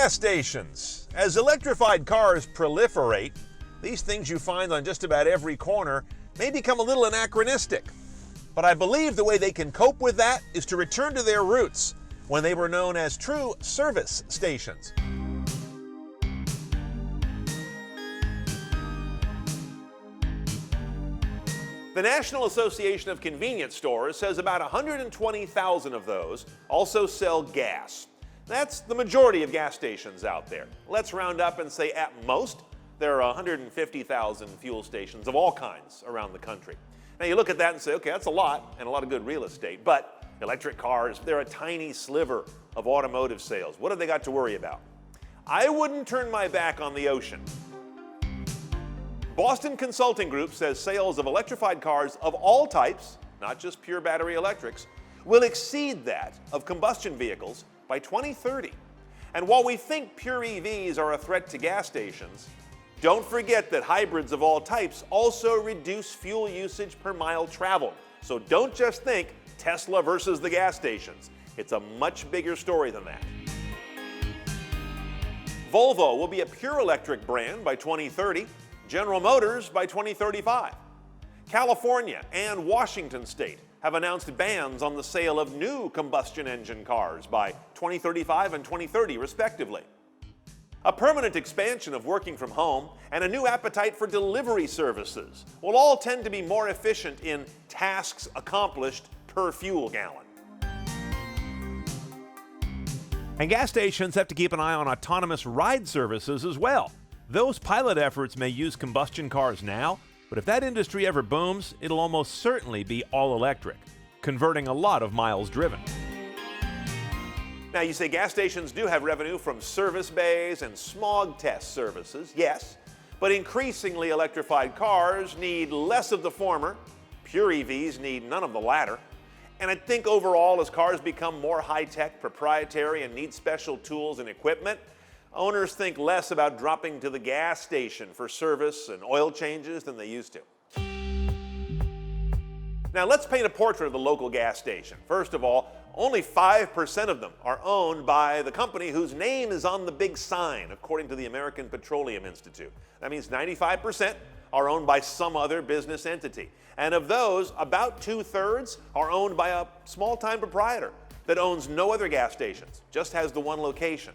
Gas stations. As electrified cars proliferate, these things you find on just about every corner may become a little anachronistic. But I believe the way they can cope with that is to return to their roots when they were known as true service stations. The National Association of Convenience Stores says about 120,000 of those also sell gas. That's the majority of gas stations out there. Let's round up and say at most there are 150,000 fuel stations of all kinds around the country. Now you look at that and say, okay, that's a lot and a lot of good real estate, but electric cars, they're a tiny sliver of automotive sales. What have they got to worry about? I wouldn't turn my back on the ocean. Boston Consulting Group says sales of electrified cars of all types, not just pure battery electrics, will exceed that of combustion vehicles by 2030. And while we think pure EVs are a threat to gas stations, don't forget that hybrids of all types also reduce fuel usage per mile traveled. So don't just think Tesla versus the gas stations. It's a much bigger story than that. Volvo will be a pure electric brand by 2030, General Motors by 2035. California and Washington State have announced bans on the sale of new combustion engine cars by 2035 and 2030, respectively. A permanent expansion of working from home and a new appetite for delivery services will all tend to be more efficient in tasks accomplished per fuel gallon. And gas stations have to keep an eye on autonomous ride services as well. Those pilot efforts may use combustion cars now, but if that industry ever booms, it'll almost certainly be all electric, converting a lot of miles driven. Now you say gas stations do have revenue from service bays and smog test services, yes, but increasingly electrified cars need less of the former, pure EVs need none of the latter, and I think overall as cars become more high-tech, proprietary, and need special tools and equipment, owners think less about dropping to the gas station for service and oil changes than they used to. Now let's paint a portrait of the local gas station. First of all, only 5% of them are owned by the company whose name is on the big sign, according to the American Petroleum Institute. That means 95% are owned by some other business entity. And of those, about 2/3 are owned by a small-time proprietor that owns no other gas stations, just has the one location.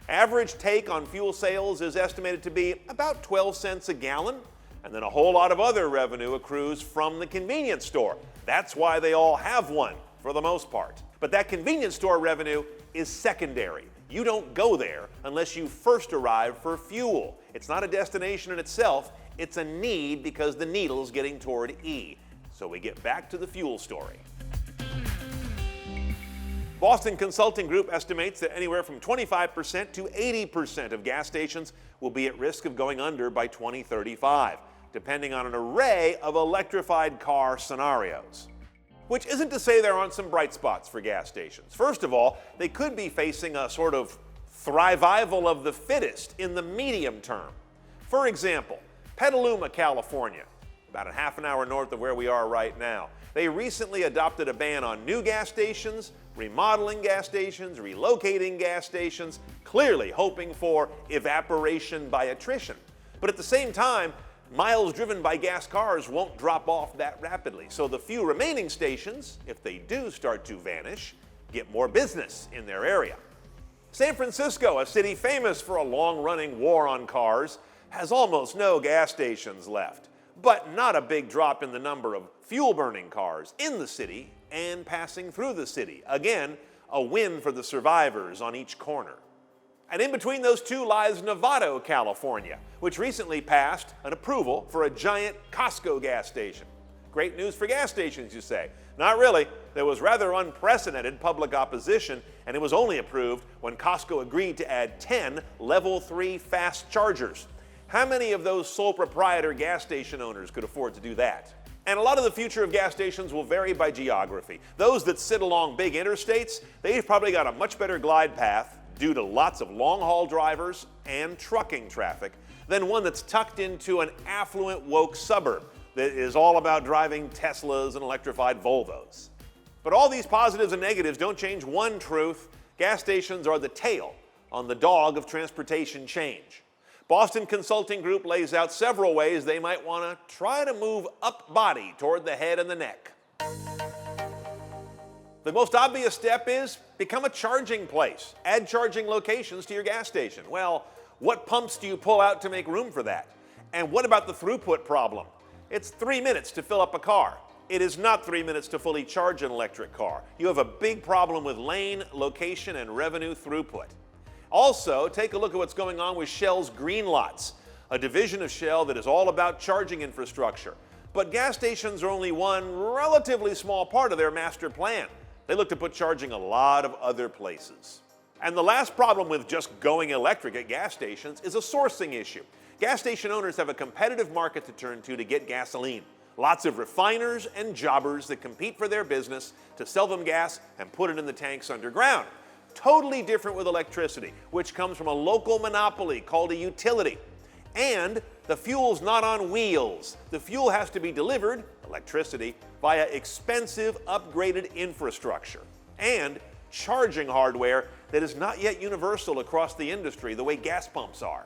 Average take on fuel sales is estimated to be about 12 cents a gallon, and then a whole lot of other revenue accrues from the convenience store. That's why they all have one, for the most part. But that convenience store revenue is secondary. You don't go there unless you first arrive for fuel. It's not a destination in itself, it's a need because the needle's getting toward E. So we get back to the fuel story. Boston Consulting Group estimates that anywhere from 25% to 80% of gas stations will be at risk of going under by 2035, depending on an array of electrified car scenarios. Which isn't to say there aren't some bright spots for gas stations. First of all, they could be facing a sort of thrival of the fittest in the medium term. For example, Petaluma, California, about a half an hour north of where we are right now. They recently adopted a ban on new gas stations, remodeling gas stations, relocating gas stations, clearly hoping for evaporation by attrition. But at the same time, miles driven by gas cars won't drop off that rapidly. So the few remaining stations, if they do start to vanish, get more business in their area. San Francisco, a city famous for a long-running war on cars, has almost no gas stations left, but not a big drop in the number of fuel-burning cars in the city and passing through the city. Again, a win for the survivors on each corner. And in between those two lies Novato, California, which recently passed an approval for a giant Costco gas station. Great news for gas stations, you say. Not really. There was rather unprecedented public opposition, and it was only approved when Costco agreed to add 10 Level 3 fast chargers. How many of those sole proprietor gas station owners could afford to do that? And a lot of the future of gas stations will vary by geography. Those that sit along big interstates, they've probably got a much better glide path due to lots of long-haul drivers and trucking traffic than one that's tucked into an affluent, woke suburb that is all about driving Teslas and electrified Volvos. But all these positives and negatives don't change one truth: gas stations are the tail on the dog of transportation change. Boston Consulting Group lays out several ways they might want to try to move up body toward the head and the neck. The most obvious step is become a charging place. Add charging locations to your gas station. Well, what pumps do you pull out to make room for that? And what about the throughput problem? It's 3 minutes to fill up a car. It is not 3 minutes to fully charge an electric car. You have a big problem with lane, location, and revenue throughput. Also, take a look at what's going on with Shell's Green Lots, a division of Shell that is all about charging infrastructure. But gas stations are only one relatively small part of their master plan. They look to put charging a lot of other places. And the last problem with just going electric at gas stations is a sourcing issue. Gas station owners have a competitive market to turn to get gasoline. Lots of refiners and jobbers that compete for their business to sell them gas and put it in the tanks underground. Totally different with electricity, which comes from a local monopoly called a utility. And the fuel's not on wheels. The fuel has to be delivered, electricity, via expensive upgraded infrastructure and charging hardware that is not yet universal across the industry the way gas pumps are.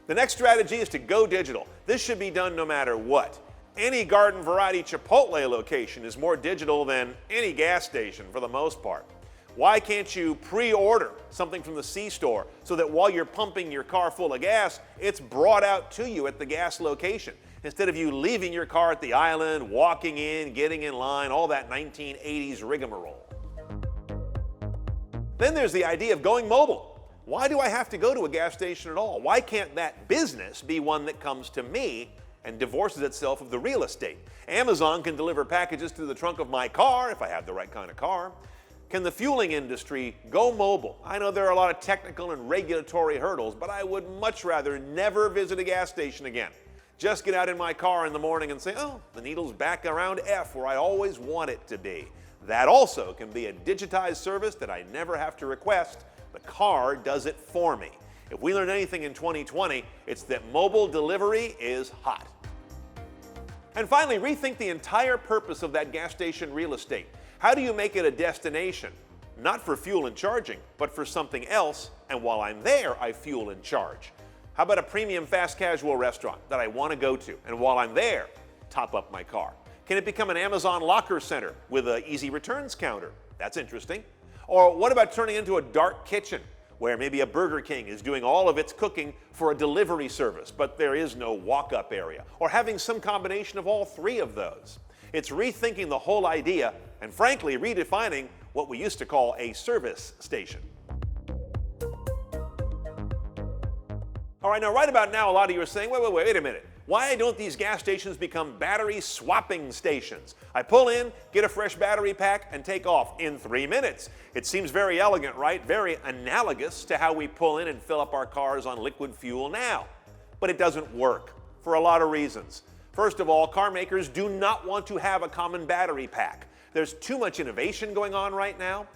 The next strategy is to go digital. This should be done no matter what. Any garden variety Chipotle location is more digital than any gas station for the most part. Why can't you pre-order something from the C-store so that while you're pumping your car full of gas, it's brought out to you at the gas location, instead of you leaving your car at the island, walking in, getting in line, all that 1980s rigmarole. Then there's the idea of going mobile. Why do I have to go to a gas station at all? Why can't that business be one that comes to me and divorces itself of the real estate? Amazon can deliver packages to the trunk of my car if I have the right kind of car. Can the fueling industry go mobile? I know there are a lot of technical and regulatory hurdles, but I would much rather never visit a gas station again. Just get out in my car in the morning and say, oh, the needle's back around F where I always want it to be. That also can be a digitized service that I never have to request. The car does it for me. If we learned anything in 2020, it's that mobile delivery is hot. And finally, rethink the entire purpose of that gas station real estate. How do you make it a destination? Not for fuel and charging, but for something else, and while I'm there, I fuel and charge. How about a premium fast casual restaurant that I want to go to, and while I'm there, top up my car? Can it become an Amazon locker center with an easy returns counter? That's interesting. Or what about turning into a dark kitchen, where maybe a Burger King is doing all of its cooking for a delivery service, but there is no walk-up area? Or having some combination of all three of those? It's rethinking the whole idea and, frankly, redefining what we used to call a service station. All right, now right about now, a lot of you are saying, wait a minute. Why don't these gas stations become battery swapping stations? I pull in, get a fresh battery pack, and take off in 3 minutes. It seems very elegant, right? Very analogous to how we pull in and fill up our cars on liquid fuel now. But it doesn't work for a lot of reasons. First of all, car makers do not want to have a common battery pack. There's too much innovation going on right now.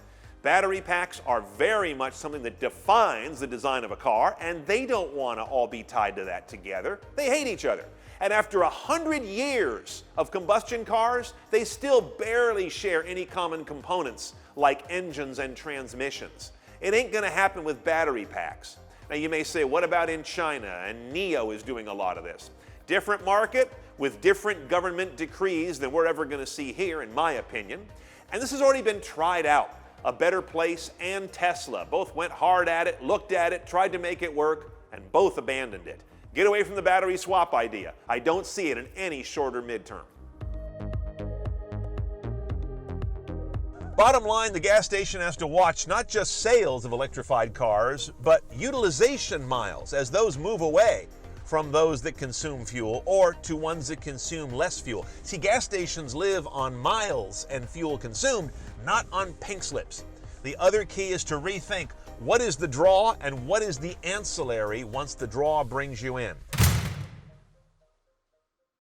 Battery packs are very much something that defines the design of a car, and they don't want to all be tied to that together. They hate each other. And after 100 years of combustion cars, they still barely share any common components like engines and transmissions. It ain't going to happen with battery packs. Now you may say, what about in China? And NIO is doing a lot of this. Different market with different government decrees than we're ever going to see here, in my opinion. And this has already been tried out. A Better Place and Tesla both went hard at it, looked at it, tried to make it work, and both abandoned it. Get away from the battery swap idea. I don't see it in any shorter midterm. Bottom line, the gas station has to watch not just sales of electrified cars, but utilization miles as those move away from those that consume fuel or to ones that consume less fuel. See, gas stations live on miles and fuel consumed, not on pink slips. The other key is to rethink what is the draw and what is the ancillary once the draw brings you in.